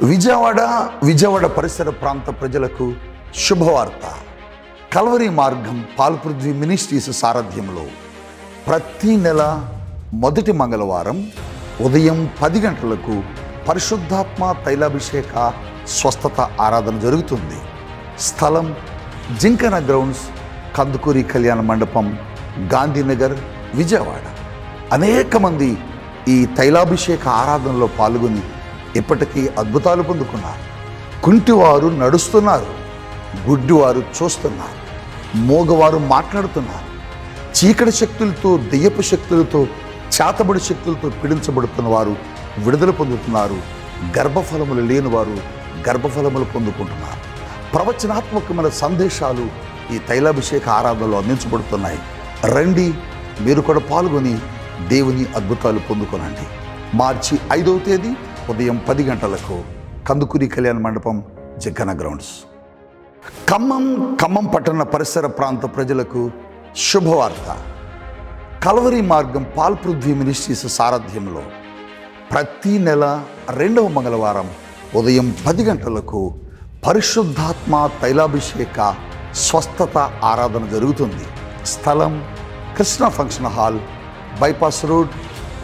విజయవాడ పరిసర ప్రాంత ప్రజలకు శుభవార్త. కల్వరి మార్గం పాల్పృథ్వీ మినిస్ట్రీస్ సారథ్యంలో ప్రతి నెల మొదటి మంగళవారం ఉదయం 10 గంటలకు పరిశుద్ధాత్మ తైలాభిషేక స్వస్థత ఆరాధన జరుగుతుంది. స్థలం జింకన గ్రౌండ్స్, కందుకూరి కళ్యాణ మండపం, గాంధీనగర్, విజయవాడ. అనేక మంది ఈ తైలాభిషేక ఆరాధనలో పాల్గొని ఇప్పటికీ అద్భుతాలు పొందుకున్నారు. కుంటివారు నడుస్తున్నారు, గుడ్డివారు చూస్తున్నారు, మోగవారు మాట్లాడుతున్నారు. చీకటి శక్తులతో, దెయ్యపు శక్తులతో, చేతబడి శక్తులతో పీడించబడుతున్న వారు విడుదల పొందుతున్నారు. గర్భఫలములు లేని వారు గర్భఫలములు పొందుకుంటున్నారు. ప్రవచనాత్మకమైన సందేశాలు ఈ తైలాభిషేక ఆరాధనలో అందించబడుతున్నాయి. రండి, మీరు కూడా పాల్గొని దేవుని అద్భుతాలు పొందుకోనండి. మార్చి 5వ తేదీ ఉదయం 10 గంటలకు కందుకూరి కళ్యాణ మండపం, జింకన గ్రౌండ్స్. ఖమ్మం పట్టణ పరిసర ప్రాంత ప్రజలకు శుభవార్త. కల్వరి మార్గం పాల్పృథ్వీ మినిస్ట్రీస్ సారథ్యంలో ప్రతి నెల 2వ మంగళవారం ఉదయం 10 గంటలకు పరిశుద్ధాత్మ తైలాభిషేక స్వస్థత ఆరాధన జరుగుతుంది. స్థలం Krishna function hall, bypass road,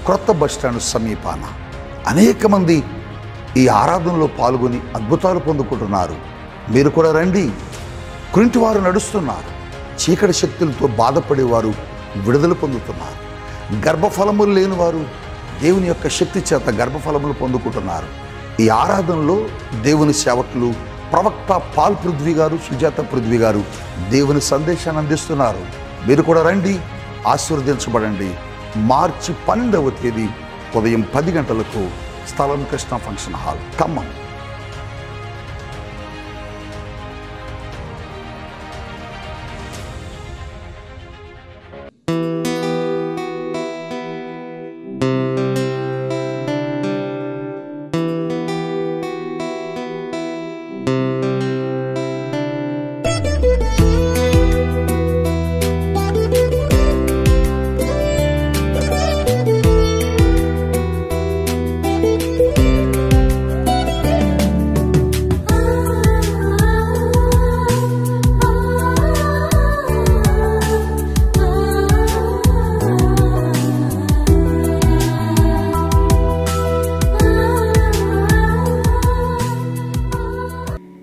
క్రొత్త బస్టాండ్ సమీపాన. అనేక మంది ఈ ఆరాధనలో పాల్గొని అద్భుతాలు పొందుకుంటున్నారు. మీరు కూడా రండి. కుంటివారు నడుస్తున్నారు, చీకటి శక్తులతో బాధపడేవారు విడుదల పొందుతున్నారు. గర్భఫలములు లేని వారు దేవుని యొక్క శక్తి చేత గర్భఫలములు పొందుకుంటున్నారు. ఈ ఆరాధనలో దేవుని సేవకులు ప్రవక్త పాల్పృథ్వీ గారు, సుజాత పృథ్వీ గారు దేవుని సందేశాన్ని అందిస్తున్నారు. మీరు కూడా రండి, ఆశీర్వదించబడండి. మార్చి 12వ తేదీ ఉదయం 10 గంటలకు స్థలం కృష్ణ ఫంక్షన్ హాల్, ఖమ్మం.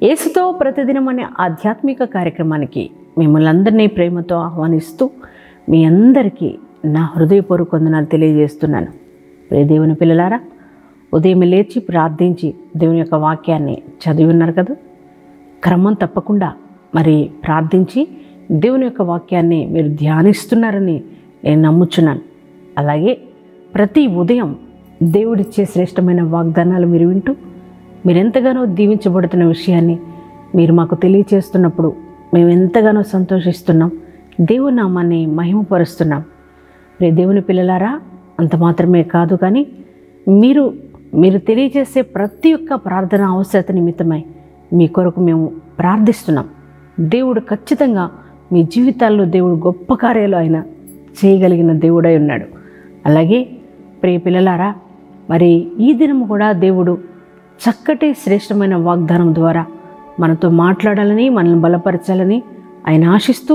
యేసుతో ప్రతిదినం అనే ఆధ్యాత్మిక కార్యక్రమానికి మిమ్మల్ని అందరినీ ప్రేమతో ఆహ్వానిస్తూ మీ అందరికీ నా హృదయపూర్వక వందనాలు తెలియజేస్తున్నాను. ప్రియ దేవుని పిల్లలారా, ఉదయం లేచి ప్రార్థించి దేవుని యొక్క వాక్యాన్ని చదివి ఉన్నారు కదా. క్రమం తప్పకుండా మరి ప్రార్థించి దేవుని యొక్క వాక్యాన్ని మీరు ధ్యానిస్తున్నారని నేను నమ్ముచున్నాను. అలాగే ప్రతి ఉదయం దేవుడిచ్చే శ్రేష్టమైన వాగ్దానాలు మీరు వింటూ మీరెంతగానో దీవించబడుతున్న విషయాన్ని మీరు మాకు తెలియచేస్తున్నప్పుడు మేము ఎంతగానో సంతోషిస్తున్నాం. దేవుని నామాన్ని మహిమపరుస్తున్నాం. ప్రియ దేవుని పిల్లలారా, అంత మాత్రమే కాదు కానీ మీరు తెలియజేసే ప్రతి ఒక్క ప్రార్థన అవసరత నిమిత్తమై మీ కొరకు మేము ప్రార్థిస్తున్నాం. దేవుడు ఖచ్చితంగా మీ జీవితాల్లో దేవుడు గొప్ప కార్యాలు ఆయన చేయగలిగిన దేవుడై ఉన్నాడు. అలాగే ప్రియ పిల్లలారా, మరి ఈ దినము కూడా దేవుడు చక్కటి శ్రేష్టమైన వాగ్దానం ద్వారా మనతో మాట్లాడాలని, మనల్ని బలపరచాలని ఆయన ఆశిస్తూ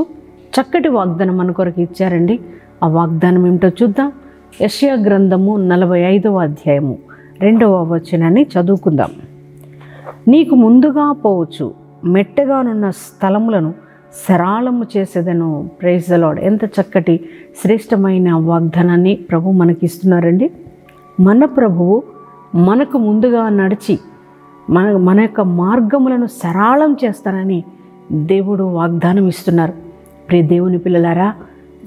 చక్కటి వాగ్దానం మన కొరకు ఇచ్చారండి. ఆ వాగ్దానం ఏమిటో చూద్దాం. యెషయా గ్రంథము 45వ అధ్యాయము 2వ వచనాన్ని చదువుకుందాం. నీకు ముందుగా పోవచ్చు, మెట్టగానున్న స్థలములను సరళము చేసేదను. Praise the Lord. ఎంత చక్కటి శ్రేష్టమైన వాగ్దానాన్ని ప్రభు మనకి ఇస్తున్నారండి. మన ప్రభువు మనకు ముందుగా నడిచి మన యొక్క మార్గములను సరళం చేస్తానని దేవుడు వాగ్దానం ఇస్తున్నారు. ప్రియ దేవుని పిల్లలారా,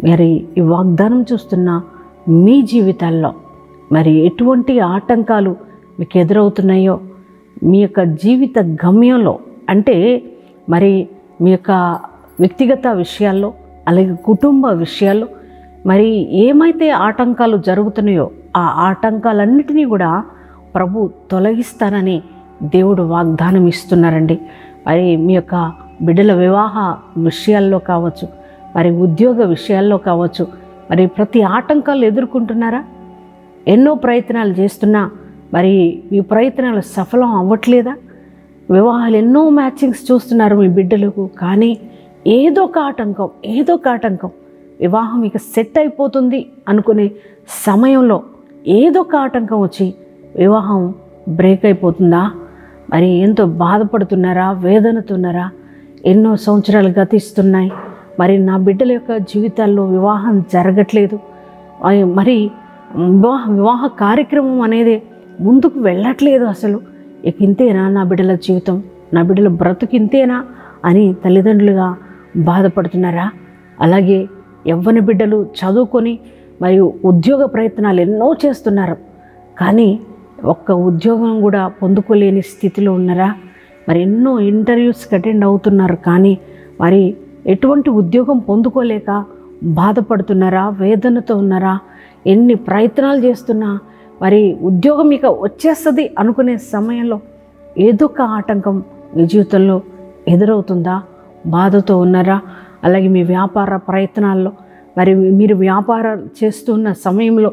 మరి ఈ వాగ్దానం చూస్తున్న మీ జీవితాల్లో మరి ఎటువంటి ఆటంకాలు మీకు ఎదురవుతున్నాయో, మీ యొక్క జీవిత గమ్యంలో అంటే మరి మీ యొక్క వ్యక్తిగత విషయాల్లో, అలాగే కుటుంబ విషయాల్లో మరి ఏమైతే ఆటంకాలు జరుగుతున్నాయో ఆ ఆటంకాలన్నిటినీ కూడా ప్రభు తొలగిస్తానని దేవుడు వాగ్దానం ఇస్తున్నారండి. మరి మీ యొక్క బిడ్డల వివాహ విషయాల్లో కావచ్చు, మరి ఉద్యోగ విషయాల్లో కావచ్చు, మరి ప్రతి ఆటంకాలు ఎదుర్కొంటున్నారా? ఎన్నో ప్రయత్నాలు చేస్తున్నా మరి మీ ప్రయత్నాలు సఫలం అవ్వట్లేదా? వివాహాలు ఎన్నో మ్యాచింగ్స్ చూస్తున్నారు మీ బిడ్డలకు, కానీ ఏదో ఒక ఆటంకం వివాహం ఇక సెట్ అయిపోతుంది అనుకునే సమయంలో ఏదో ఒక ఆటంకం వచ్చి వివాహం బ్రేక్ అయిపోతుందా? మరి ఎంతో బాధపడుతున్నారా, వేదనతున్నారా? ఎన్నో సంవత్సరాలు గతిస్తున్నాయి, మరి నా బిడ్డల యొక్క జీవితాల్లో వివాహం జరగట్లేదు, మరి వివాహ కార్యక్రమం అనేది ముందుకు వెళ్ళట్లేదు. అసలు ఇక ఇంతేనా నా బిడ్డల జీవితం, నా బిడ్డల బ్రతుకు ఇంతేనా అని తల్లిదండ్రులుగా బాధపడుతున్నారా? అలాగే యవ్వన బిడ్డలు చదువుకొని మరియు ఉద్యోగ ప్రయత్నాలు ఎన్నో చేస్తున్నారు, కానీ ఒక్క ఉద్యోగం కూడా పొందుకోలేని స్థితిలో ఉన్నారా? మరి ఎన్నో ఇంటర్వ్యూస్కి అటెండ్ అవుతున్నారు, కానీ మరి ఎటువంటి ఉద్యోగం పొందుకోలేక బాధపడుతున్నారా? వేదనతో ఉన్నారా? ఎన్ని ప్రయత్నాలు చేస్తున్నా మరి ఉద్యోగం ఇక వచ్చేస్తుంది అనుకునే సమయంలో ఏదో ఒక ఆటంకం మీ జీవితంలో ఎదురవుతుందా? బాధతో ఉన్నారా? అలాగే మీ వ్యాపార ప్రయత్నాల్లో మరి మీరు వ్యాపారం చేస్తున్న సమయంలో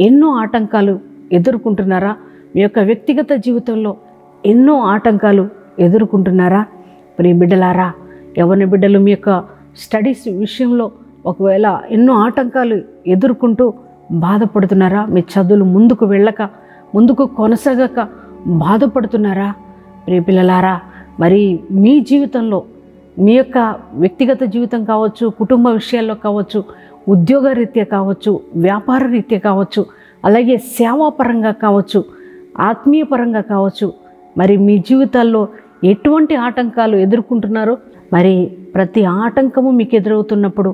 ఎన్నో ఆటంకాలు ఎదుర్కొంటున్నారా? మీ యొక్క వ్యక్తిగత జీవితంలో ఎన్నో ఆటంకాలు ఎదుర్కొంటున్నారా? మరి బిడ్డలారా, యవ్వన బిడ్డలు మీ యొక్క స్టడీస్ విషయంలో ఒకవేళ ఎన్నో ఆటంకాలు ఎదుర్కొంటూ బాధపడుతున్నారా? మీ చదువులు ముందుకు వెళ్ళక, ముందుకు కొనసాగక బాధపడుతున్నారా? మరి పిల్లలారా, మరి మీ జీవితంలో మీ యొక్క వ్యక్తిగత జీవితం కావచ్చు, కుటుంబ విషయాల్లో కావచ్చు, ఉద్యోగ రీత్యా కావచ్చు, వ్యాపార రీత్యా కావచ్చు, అలాగే సేవాపరంగా కావచ్చు, ఆత్మీయ పరంగా కావచ్చు, మరి మీ జీవితాల్లో ఎటువంటి ఆటంకాలు ఎదుర్కొంటున్నారో, మరి ప్రతి ఆటంకము మీకు ఎదురవుతున్నప్పుడు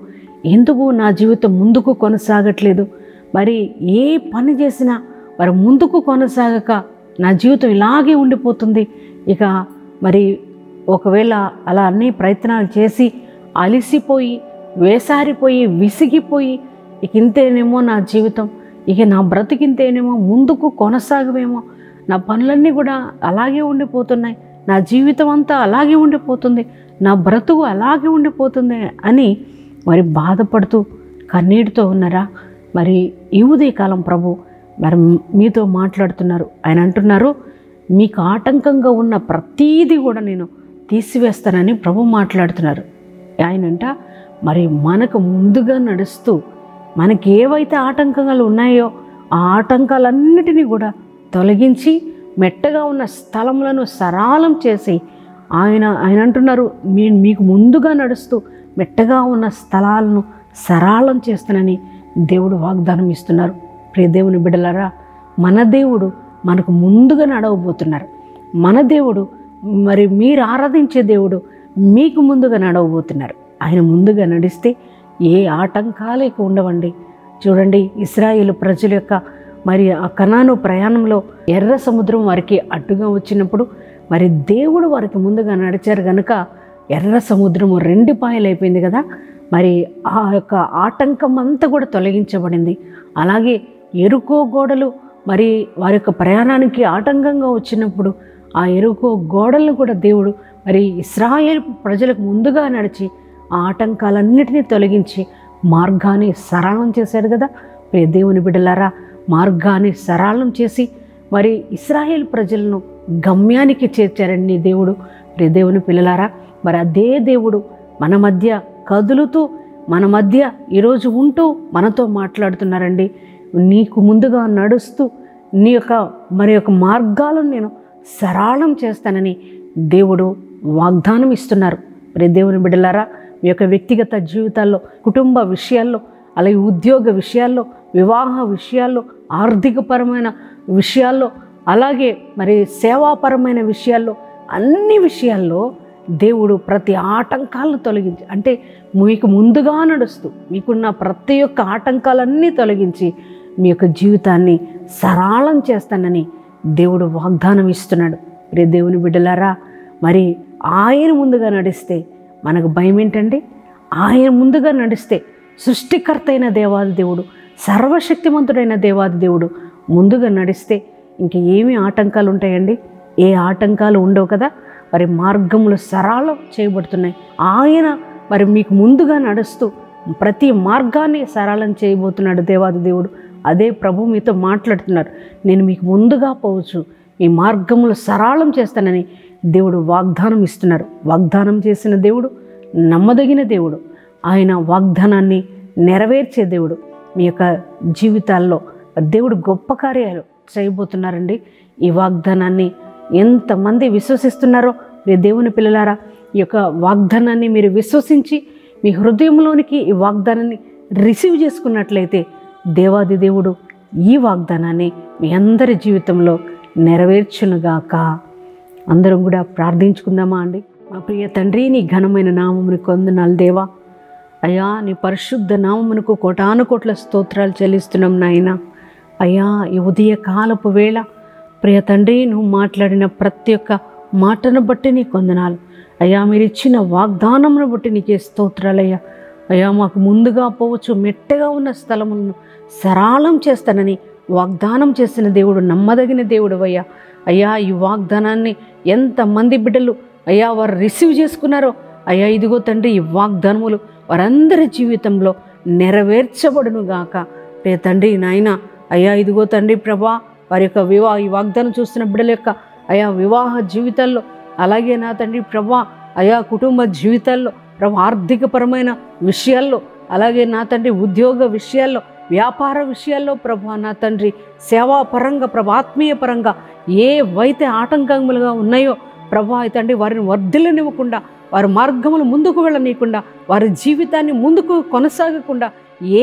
ఎందుకు నా జీవితం ముందుకు కొనసాగట్లేదు, మరి ఏ పని చేసినా మరి ముందుకు కొనసాగక నా జీవితం ఇలాగే ఉండిపోతుంది, ఇక మరి ఒకవేళ అలా అన్ని ప్రయత్నాలు చేసి అలిసిపోయి, వేసారిపోయి, విసిగిపోయి ఇక ఇంతేనేమో నా జీవితం, ఇక నా బ్రతికింతేనేమో, ముందుకు కొనసాగమేమో, నా పనులన్నీ కూడా అలాగే ఉండిపోతున్నాయి, నా జీవితం అంతా అలాగే ఉండిపోతుంది, నా బ్రతుకు అలాగే ఉండిపోతుంది అని మరి బాధపడుతూ కన్నీటితో ఉన్నారా? మరి ఈ ఉదయకాలం ప్రభు మరి మీతో మాట్లాడుతున్నారు. ఆయన అంటున్నారు, మీకు ఆటంకంగా ఉన్న ప్రతీది కూడా నేను తీసివేస్తానని ప్రభు మాట్లాడుతున్నారు. ఆయనంట మరి మనకు ముందుగా నడుస్తూ మనకి ఏవైతే ఆటంకాలు ఉన్నాయో ఆ ఆటంకాలన్నిటినీ కూడా తొలగించి మెట్టగా ఉన్న స్థలములను సరళం చేసి ఆయన అంటున్నారు, మీకు ముందుగా నడుస్తూ మెట్టగా ఉన్న స్థలాలను సరళం చేస్తానని దేవుడు వాగ్దానం ఇస్తున్నారు. ప్రియ దేవుని బిడ్డలారా, మన దేవుడు మనకు ముందుగా నడవబోతున్నారు. మన దేవుడు, మరి మీరు ఆరాధించే దేవుడు మీకు ముందుగా నడవబోతున్నారు. ఆయన ముందుగా నడిస్తే ఏ ఆటంకాలు ఇక ఉండవండి. చూడండి, ఇశ్రాయేలు ప్రజల యొక్క మరి ఆ కనాను ప్రయాణంలో ఎర్ర సముద్రం వారికి అడ్డుగా వచ్చినప్పుడు మరి దేవుడు వారికి ముందుగా నడిచారు కనుక ఎర్ర సముద్రము 2 పాయలైపోయింది కదా. మరి ఆ యొక్క ఆటంకం అంతా కూడా తొలగించబడింది. అలాగే ఎరుకో గోడలు మరి వారి యొక్క ప్రయాణానికి ఆటంకంగా వచ్చినప్పుడు ఆ ఎరుకో గోడలను కూడా దేవుడు మరి ఇశ్రాయేలు ప్రజలకు ముందుగా నడిచి ఆ ఆటంకాలన్నిటినీ తొలగించి మార్గాన్ని సరళం చేశాడు కదా. ప్రియ దేవుని బిడ్డలారా, మార్గాన్ని సరళం చేసి మరి ఇశ్రాయేలు ప్రజలను గమ్యానికి చేర్చారండి దేవుడు. ప్రియ దేవుని పిల్లలారా, మరి అదే దేవుడు మన మధ్య కదులుతూ మన మధ్య ఈరోజు ఉంటూ మనతో మాట్లాడుతున్నారండి. నీకు ముందుగా నడుస్తూ నీ యొక్క మరి యొక్క మార్గాలను నేను సరళం చేస్తానని దేవుడు వాగ్దానం ఇస్తున్నారు. ప్రియ దేవుని బిడ్డలారా, మీ యొక్క వ్యక్తిగత జీవితాల్లో, కుటుంబ విషయాల్లో, అలాగే ఉద్యోగ విషయాల్లో, వివాహ విషయాల్లో, ఆర్థికపరమైన విషయాల్లో, అలాగే మరి సేవాపరమైన విషయాల్లో, అన్ని విషయాల్లో దేవుడు ప్రతి ఆటంకాలను తొలగించి, అంటే మీకు ముందుగా నడుస్తూ మీకున్న ప్రతి ఒక్క ఆటంకాలన్నీ తొలగించి మీ యొక్క జీవితాన్ని సరళం చేస్తానని దేవుడు వాగ్దానం ఇస్తున్నాడు. ప్రియ దేవుని బిడ్డలారా, మరి ఆయన ముందుగా నడిస్తే మనకు భయం ఏంటండి? ఆయన ముందుగా నడిస్తే సృష్టికర్త అయిన దేవాది దేవుడు, సర్వశక్తిమంతుడైన దేవాది దేవుడు ముందుగా నడిస్తే ఇంక ఏమి ఆటంకాలు ఉంటాయండి? ఏ ఆటంకాలు ఉండవు కదా. మరి మార్గములు సరళం చేయబడుతున్నాయి. ఆయన మరి మీకు ముందుగా నడుస్తూ ప్రతి మార్గాన్ని సరళం చేయబోతున్నాడు దేవాది దేవుడు. అదే ప్రభు మీతో మాట్లాడుతున్నారు. నేను మీకు ముందుగా పోవచ్చు, ఈ మార్గములు సరళం చేస్తానని దేవుడు వాగ్దానం ఇస్తున్నారు. వాగ్దానం చేసిన దేవుడు నమ్మదగిన దేవుడు. ఆయన వాగ్దానాన్ని నెరవేర్చే దేవుడు. మీ యొక్క జీవితాల్లో దేవుడు గొప్ప కార్యాలు చేయబోతున్నారండి. ఈ వాగ్దానాన్ని ఎంతమంది విశ్వసిస్తున్నారో మీ దేవుని పిల్లలారా, ఈ యొక్క వాగ్దానాన్ని మీరు విశ్వసించి మీ హృదయంలోనికి ఈ వాగ్దానాన్ని రిసీవ్ చేసుకున్నట్లయితే దేవాది దేవుడు ఈ వాగ్దానాన్ని మీ అందరి జీవితంలో నెరవేర్చునుగాక. అందరం కూడా ప్రార్థించుకుందామా అండి. మా ప్రియ తండ్రి, నీ ఘనమైన నామమునకు వందనాలు దేవా. అయ్యా, నీ పరిశుద్ధ నామమునకు కోటాను కోట్ల స్తోత్రాలు చెల్లిస్తున్నాం నాయన. అయ్యా, ఈ ఉదయ కాలపు వేళ ప్రియ తండ్రి, నువ్వు మాట్లాడిన ప్రతి ఒక్క మాటను బట్టి నీకు వందనాలు అయ్యా. మీరు ఇచ్చిన వాగ్దానమును బట్టి నీకే స్తోత్రాలయ్యా. అయ్యా, మాకు ముందుగా పోవచ్చు, మెట్టగా ఉన్న స్థలములను సరళం చేస్తానని వాగ్దానం చేసిన దేవుడు నమ్మదగిన దేవుడు అయ్యా. అయ్యా, ఈ వాగ్దానాన్ని ఎంతమంది బిడ్డలు అయ్యా వారు రిసీవ్ చేసుకున్నారో అయ్యా, ఇదిగో తండ్రి, ఈ వాగ్దానములు వారందరి జీవితంలో నెరవేర్చబడును గాక. రే తండ్రి నాయన, అయ్యా ఇదిగో తండ్రి ప్రభా, వారి యొక్క ఈ వాగ్దానం చూస్తున్న బిడ్డల యొక్క అయ్యా వివాహ జీవితాల్లో, అలాగే నా తండ్రి ప్రభా అయ్యా కుటుంబ జీవితాల్లో ప్రభా, ఆర్థికపరమైన విషయాల్లో, అలాగే నా తండ్రి ఉద్యోగ విషయాల్లో, వ్యాపార విషయాల్లో ప్రభా, నా తండ్రి సేవాపరంగా ప్రభా, ఆత్మీయ పరంగా ఏవైతే ఆటంకములుగా ఉన్నాయో ప్రభా తండ్రి, వారిని వర్ధిల్లనివ్వకుండా, వారి మార్గములు ముందుకు వెళ్ళనీయకుండా, వారి జీవితాన్ని ముందుకు కొనసాగకుండా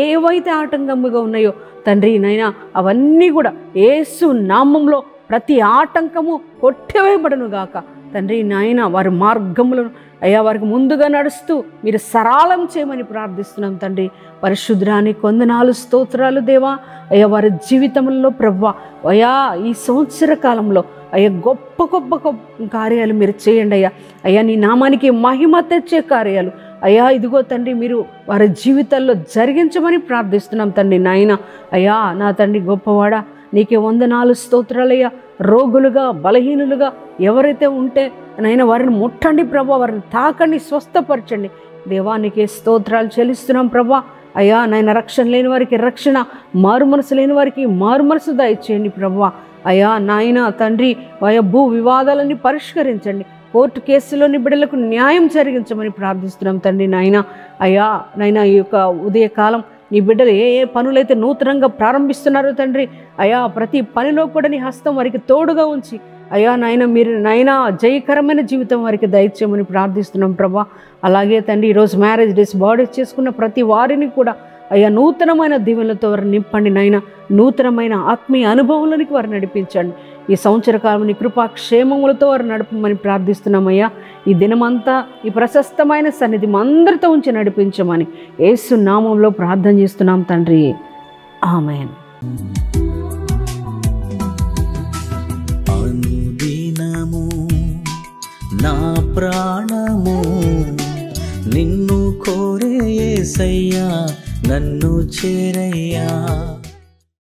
ఏవైతే ఆటంకముగా ఉన్నాయో తండ్రి నైనా, అవన్నీ కూడా యేసు నామంలో ప్రతి ఆటంకము కొట్టివేయబడును గాక. తండ్రి నాయన, వారి మార్గములను అయ్యా వారికి ముందుగా నడుస్తూ మీరు సరళం చేయమని ప్రార్థిస్తున్నాం తండ్రి. పరిశుద్ధానికి వందనాలు, స్తోత్రాలు దేవా. అయ్యా, వారి జీవితంలో ప్రభా అయ్యా ఈ సంవత్సర కాలంలో అయ్యా గొప్ప గొప్ప కార్యాలు మీరు చేయండి అయ్యా. అయ్యా, నీ నామానికి మహిమ తెచ్చే కార్యాలు అయ్యా ఇదిగో తండ్రి మీరు వారి జీవితాల్లో జరిగించమని ప్రార్థిస్తున్నాం తండ్రి నాయన. అయ్యా నా తండ్రి గొప్పవాడా, నీకే వందనాలు, స్తోత్రాలయ్యా. రోగులుగా బలహీనులుగా ఎవరైతే ఉంటే నైనా వారిని ముట్టండి ప్రభా, వారిని తాకండి, స్వస్థపరచండి దేవా. నీకే స్తోత్రాలు చెల్లిస్తున్నాం ప్రభా. అయ్యా నాయన, రక్షణ లేని వారికి రక్షణ, మారు మనసు లేని వారికి మారు మనసు దయచేయండి ప్రభా. అయ్యా నాయన తండ్రి, అయ్యా భూ వివాదాలన్నీ పరిష్కరించండి, కోర్టు కేసులోని బిడ్డలకు న్యాయం జరిగించమని ప్రార్థిస్తున్నాం తండ్రి నాయన. అయ్యా నైనా, ఈ యొక్క ఉదయకాలం నీ బిడ్డలు ఏ ఏ పనులైతే నూతనంగా ప్రారంభిస్తున్నారో తండ్రి, అయ్యా ప్రతి పనిలో కూడా నీ హస్తం వారికి తోడుగా ఉంచి అయ్యా నాయన, మీరు నాయన జయకరమైన జీవితం వారికి దయచేయమని ప్రార్థిస్తున్నాం ప్రభా. అలాగే తండ్రి, ఈరోజు మ్యారేజ్ డేస్ బాడీస్ చేసుకున్న ప్రతి వారిని కూడా అయ్యా నూతనమైన దీవెనలతో వారిని నింపండి నాయన. నూతనమైన ఆత్మీయ అనుభవంలోనికి వారిని నడిపించండి. ఈ సంవత్సర కాలం నీ కృపా క్షేమములతో వారు నడపమని ప్రార్థిస్తున్నామయ్యా. ఈ దినమంతా ఈ ప్రశస్తమైన సన్నిధి అందరితో ఉంచి నడిపించమని యేసు నామంలో ప్రార్థన చేస్తున్నాం తండ్రి. ఆమేన్. అనుదినము నా ప్రాణము నిన్ను కోరే యేసయ్యా, నన్ను చేరయ్యా.